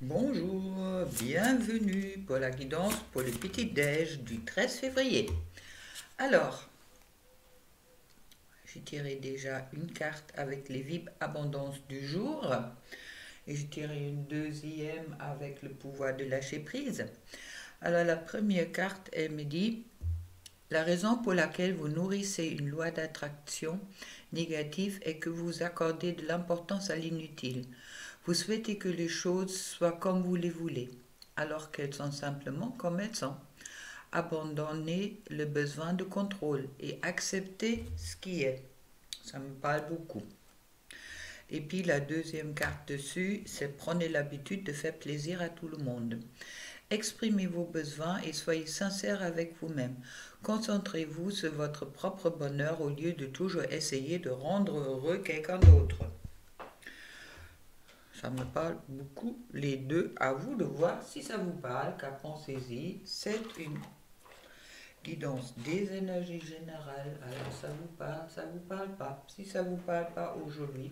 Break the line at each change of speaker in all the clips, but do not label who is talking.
Bonjour, bienvenue pour la guidance pour le petit déj du 13 février. Alors, j'ai tiré déjà une carte avec les vibes abondance du jour et j'ai tiré une deuxième avec le pouvoir de lâcher prise. Alors, la première carte, elle me dit la raison pour laquelle vous nourrissez une loi d'attraction négative est que vous accordez de l'importance à l'inutile. Vous souhaitez que les choses soient comme vous les voulez, alors qu'elles sont simplement comme elles sont. Abandonnez le besoin de contrôle et acceptez ce qui est. Ça me parle beaucoup. Et puis la deuxième carte dessus, c'est prenez l'habitude de faire plaisir à tout le monde. Exprimez vos besoins et soyez sincère avec vous-même. Concentrez-vous sur votre propre bonheur au lieu de toujours essayer de rendre heureux quelqu'un d'autre. Ça me parle beaucoup, les deux. À vous de voir si ça vous parle, car pensez-y. C'est une guidance des énergies générales. Alors ça vous parle pas. Si ça vous parle pas aujourd'hui,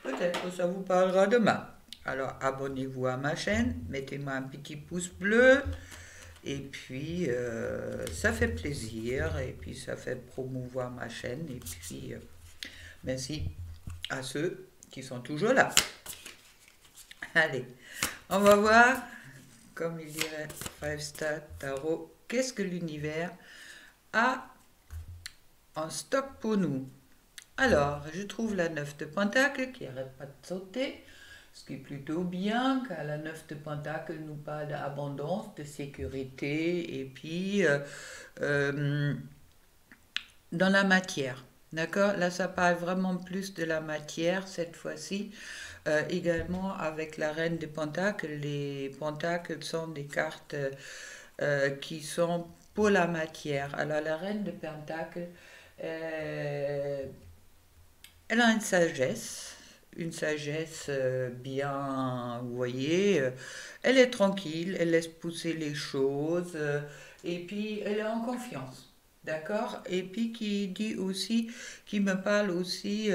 peut-être que ça vous parlera demain. Alors abonnez-vous à ma chaîne, mettez-moi un petit pouce bleu. Et puis, ça fait plaisir, et puis ça fait promouvoir ma chaîne, et puis merci à ceux qui sont toujours là. Allez, on va voir, comme il dirait Five Star Tarot, qu'est-ce que l'univers a en stock pour nous. Alors, je trouve la 9 de Pentacle qui n'arrête pas de sauter, ce qui est plutôt bien, car la 9 de Pentacle nous parle d'abondance, de sécurité, et puis euh, dans la matière. D'accord? Là, ça parle vraiment plus de la matière cette fois-ci. Également avec la reine des pentacles. Les pentacles sont des cartes qui sont pour la matière. Alors, la reine des pentacles, elle a une sagesse bien, vous voyez, elle est tranquille, elle laisse pousser les choses, et puis elle est en confiance, d'accord? Et puis qui dit aussi, qui me parle aussi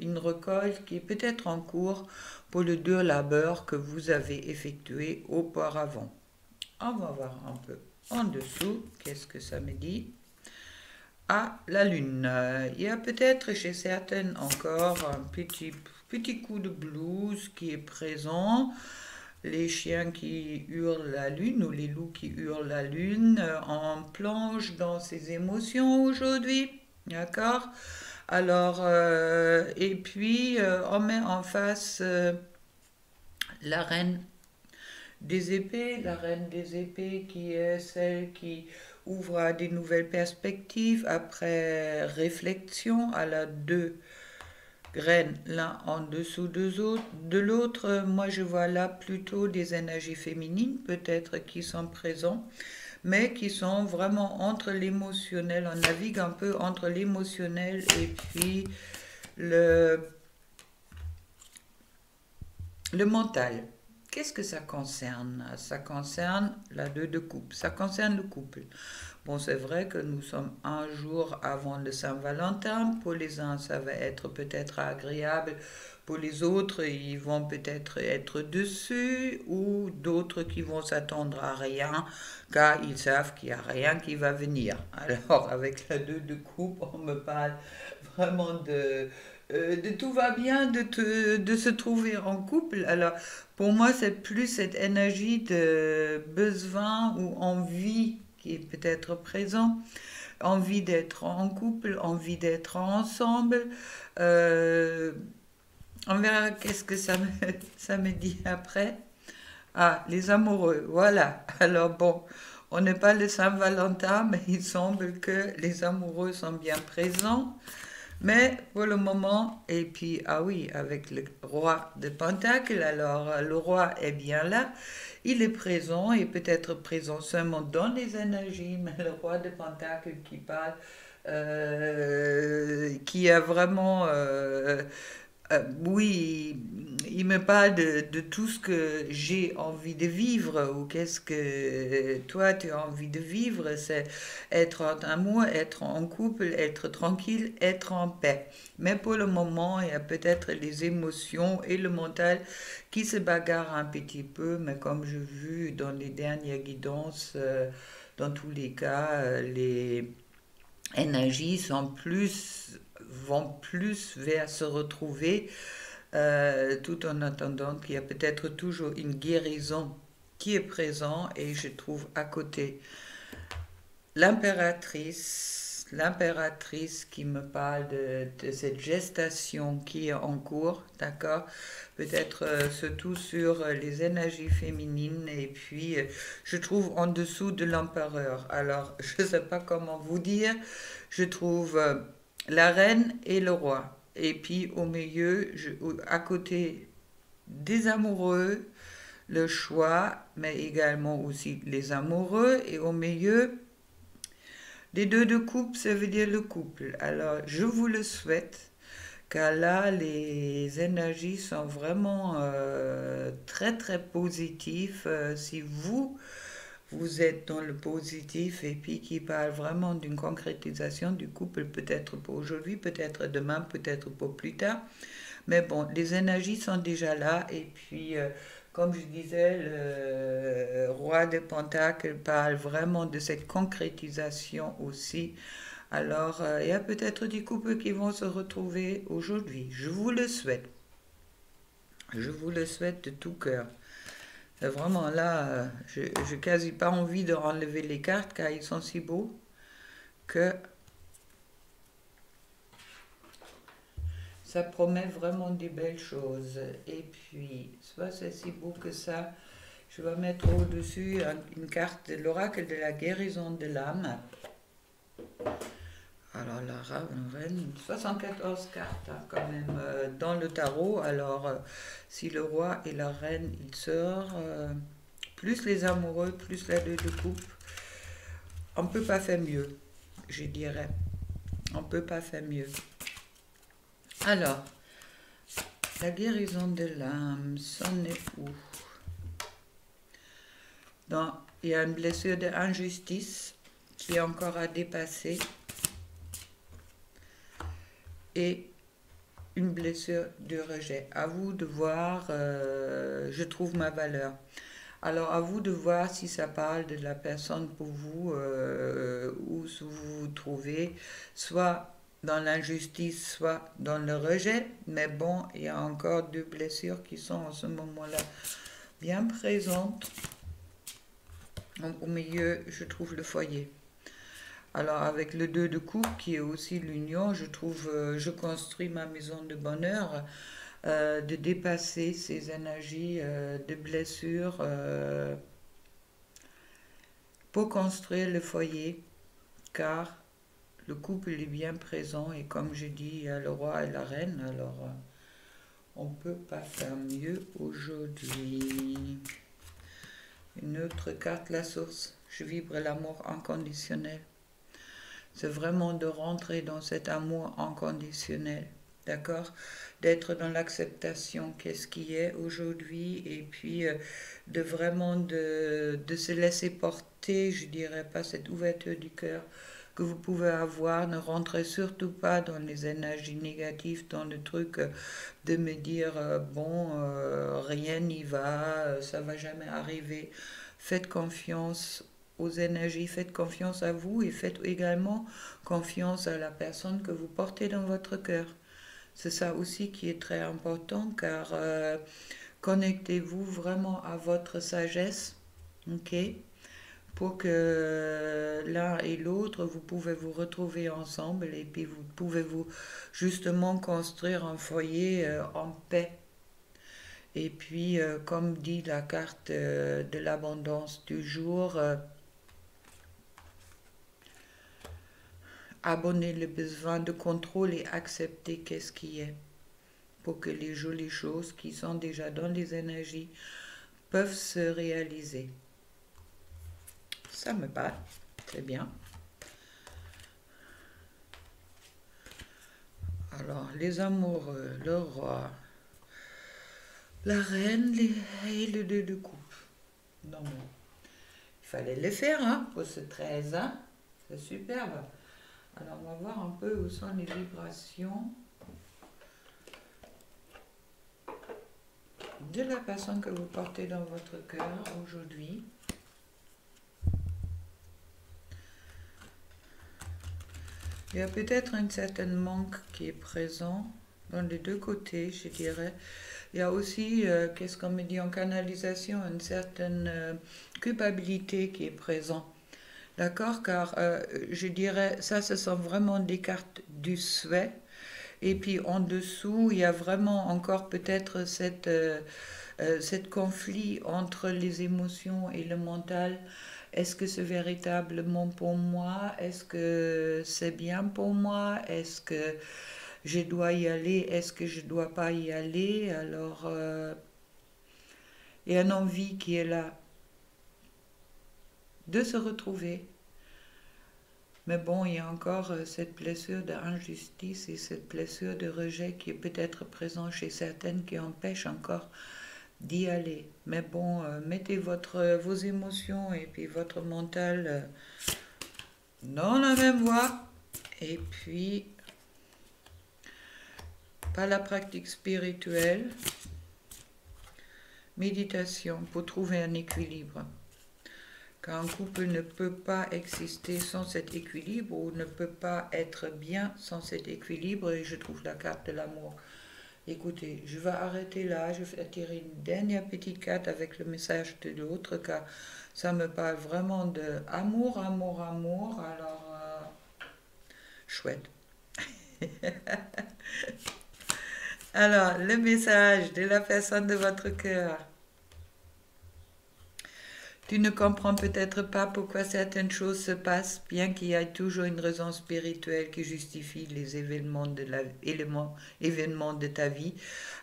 une récolte qui est peut-être en cours pour le dur labeur que vous avez effectué auparavant. On va voir un peu en dessous, qu'est-ce que ça me dit? Ah, la lune. Il y a peut-être chez certaines encore un petit coup de blues qui est présent. Les chiens qui hurlent la lune ou les loups qui hurlent la lune. On plonge dans ses émotions aujourd'hui. D'accord? Alors, et puis on met en face la reine la reine des épées qui est celle qui ouvre à des nouvelles perspectives après réflexion. Elle a deux graines l'un en dessous de l'autre. Moi je vois là plutôt des énergies féminines peut-être qui sont présentes, mais qui sont vraiment entre l'émotionnel. On navigue un peu entre l'émotionnel et puis le, le mental. Qu'est-ce que ça concerne? Ça concerne la deux de coupe. Ça concerne le couple. Bon, c'est vrai que nous sommes un jour avant le Saint-Valentin. Pour les uns, ça va être peut-être agréable. Pour les autres, ils vont peut-être être dessus ou d'autres qui vont s'attendre à rien car ils savent qu'il n'y a rien qui va venir. Alors, avec la deux de coupe, on me parle vraiment de tout va bien, de se trouver en couple. Alors, pour moi, c'est plus cette énergie de besoin ou envie qui est peut-être présent, envie d'être en couple, envie d'être ensemble. Euh, on verra qu'est-ce que ça me dit après. Ah, les amoureux, voilà. Alors bon, on n'est pas le Saint-Valentin, mais il semble que les amoureux sont bien présents. Mais pour le moment, et puis, ah oui, avec le roi de Pentacle, alors le roi est bien là, il est présent et peut-être présent seulement dans les énergies, mais le roi de Pentacle qui parle, qui a vraiment Oui, il me parle de tout ce que j'ai envie de vivre ou qu'est-ce que toi tu as envie de vivre. C'est être en amour, être en couple, être tranquille, être en paix. Mais pour le moment, il y a peut-être les émotions et le mental qui se bagarrent un petit peu. Mais comme j'ai vu dans les dernières guidances, dans tous les cas, les énergies vont plus vers se retrouver tout en attendant qu'il y a peut-être toujours une guérison qui est présente et je trouve à côté l'impératrice qui me parle de cette gestation qui est en cours, d'accord? Peut-être surtout sur les énergies féminines et puis je trouve en dessous de l'empereur. Alors, je ne sais pas comment vous dire, je trouve la reine et le roi. Et puis au milieu, à côté des amoureux, le choix, mais également aussi les amoureux. Et au milieu, des deux de coupe, ça veut dire le couple. Alors, je vous le souhaite, car là, les énergies sont vraiment très, très positives. Si vous êtes dans le positif et puis qui parle vraiment d'une concrétisation du couple, peut-être pour aujourd'hui, peut-être demain, peut-être pour plus tard. Mais bon, les énergies sont déjà là. Et puis, comme je disais, le roi de Pentacle parle vraiment de cette concrétisation aussi. Alors, il y a peut-être des couples qui vont se retrouver aujourd'hui. Je vous le souhaite. Je vous le souhaite de tout cœur. Vraiment là, je n'ai quasi pas envie de enlever les cartes car ils sont si beaux que ça promet vraiment des belles choses. Et puis, soit c'est si beau que ça, je vais mettre au-dessus une carte de l'oracle de la guérison de l'âme. Alors la reine, 74 cartes hein, quand même dans le tarot. Alors si le roi et la reine, ils sortent, plus les amoureux, plus la deux de coupe, on ne peut pas faire mieux, je dirais. On ne peut pas faire mieux. Alors, la guérison de l'âme, c'en est où? Il y a une blessure d'injustice qui est encore à dépasser et une blessure de rejet. À vous de voir, je trouve ma valeur. Alors à vous de voir si ça parle de la personne pour vous, où vous vous trouvez, soit dans l'injustice, soit dans le rejet. Mais bon, il y a encore deux blessures qui sont en ce moment-là bien présentes. Au milieu, je trouve le foyer. Alors avec le 2 de coupe qui est aussi l'union, je trouve, je construis ma maison de bonheur, de dépasser ces énergies de blessures pour construire le foyer, car le couple est bien présent et comme je dis, il y a le roi et la reine, alors on ne peut pas faire mieux aujourd'hui. Une autre carte, la source, je vibre l'amour inconditionnel. C'est vraiment de rentrer dans cet amour inconditionnel, d'accord? D'être dans l'acceptation, qu'est-ce qui est aujourd'hui, et puis de vraiment de se laisser porter, je dirais pas, cette ouverture du cœur que vous pouvez avoir. Ne rentrez surtout pas dans les énergies négatives, dans le truc de me dire, bon, rien n'y va, ça va jamais arriver. Faites confiance aux énergies, faites confiance à vous et faites également confiance à la personne que vous portez dans votre cœur. C'est ça aussi qui est très important car connectez-vous vraiment à votre sagesse, ok? Pour que l'un et l'autre, vous pouvez vous retrouver ensemble et puis vous pouvez vous justement construire un foyer en paix. Et puis, comme dit la carte de l'abondance du jour, abonner le besoin de contrôle et accepter qu'est-ce qui est pour que les jolies choses qui sont déjà dans les énergies peuvent se réaliser. Ça me parle, très bien. Alors, les amoureux, le roi, la reine et le deux de coupe. Non, mais il fallait les faire, hein, pour ce 13, hein. C'est superbe. Alors, on va voir un peu où sont les vibrations de la personne que vous portez dans votre cœur aujourd'hui. Il y a peut-être un certain manque qui est présent dans les deux côtés, je dirais. Il y a aussi, qu'est-ce qu'on me dit en canalisation, une certaine culpabilité qui est présente. D'accord? Car je dirais, ça, ce sont vraiment des cartes du souhait. Et puis en dessous, il y a vraiment encore peut-être cette conflit entre les émotions et le mental. Est-ce que c'est véritablement pour moi? Est-ce que c'est bien pour moi? Est-ce que je dois y aller? Est-ce que je ne dois pas y aller? Alors, il y a une envie qui est là de se retrouver. Mais bon, il y a encore cette blessure d'injustice et cette blessure de rejet qui est peut-être présente chez certaines qui empêche encore d'y aller. Mais bon, mettez vos émotions et puis votre mental dans la même voie. Et puis, par la pratique spirituelle, méditation pour trouver un équilibre. Car un couple ne peut pas exister sans cet équilibre ou ne peut pas être bien sans cet équilibre. Et je trouve la carte de l'amour. Écoutez, je vais arrêter là, je vais tirer une dernière petite carte avec le message de l'autre, car ça me parle vraiment de amour, amour, amour. Alors, chouette. Alors, le message de la personne de votre cœur. Tu ne comprends peut-être pas pourquoi certaines choses se passent, bien qu'il y ait toujours une raison spirituelle qui justifie les événements de ta vie.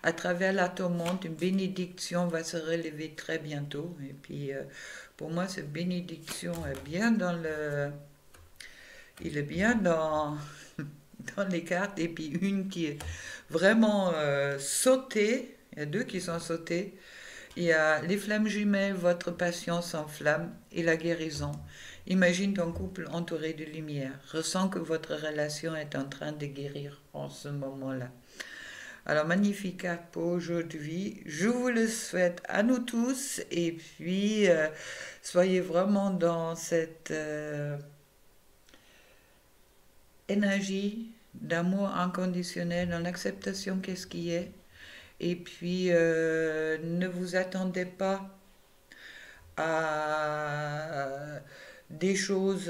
À travers la tourmente, une bénédiction va se relever très bientôt. Et puis, pour moi, cette bénédiction est bien il est bien dans les cartes. Et puis, une qui est vraiment sautée. Il y a deux qui sont sautées. Il y a les flammes jumelles, votre passion s'enflamme et la guérison. Imagine ton couple entouré de lumière. Ressens que votre relation est en train de guérir en ce moment-là. Alors, magnifique carte pour aujourd'hui. Je vous le souhaite à nous tous. Et puis, soyez vraiment dans cette énergie d'amour inconditionnel, dans l'acceptation qu'est-ce qui est. Et puis, ne vous attendez pas à des choses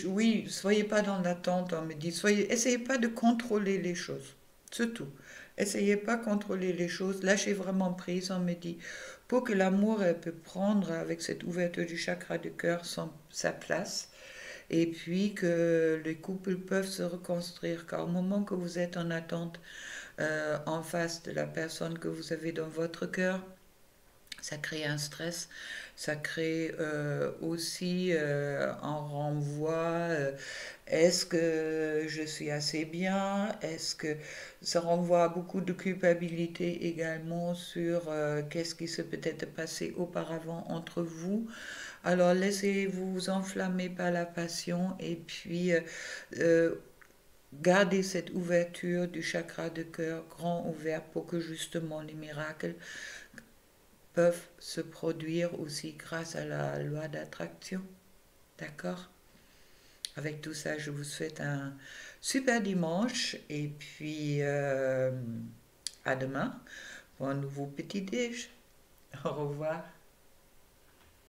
oui, soyez pas dans l'attente, on me dit, essayez pas de contrôler les choses, c'est tout. Essayez pas de contrôler les choses, lâchez vraiment prise, on me dit, pour que l'amour peut prendre avec cette ouverture du chakra du cœur sa place, et puis que les couples peuvent se reconstruire, car au moment que vous êtes en attente en face de la personne que vous avez dans votre cœur, ça crée un stress, ça crée aussi un renvoi. Est-ce que je suis assez bien? Est-ce que ça renvoie à beaucoup de culpabilité également sur qu'est-ce qui s'est peut-être passé auparavant entre vous? Alors laissez-vous enflammer par la passion et puis gardez cette ouverture du chakra de cœur grand ouvert pour que justement les miracles peuvent se produire aussi grâce à la loi d'attraction. D'accord? Avec tout ça, je vous souhaite un super dimanche et puis à demain pour un nouveau petit déj. Au revoir.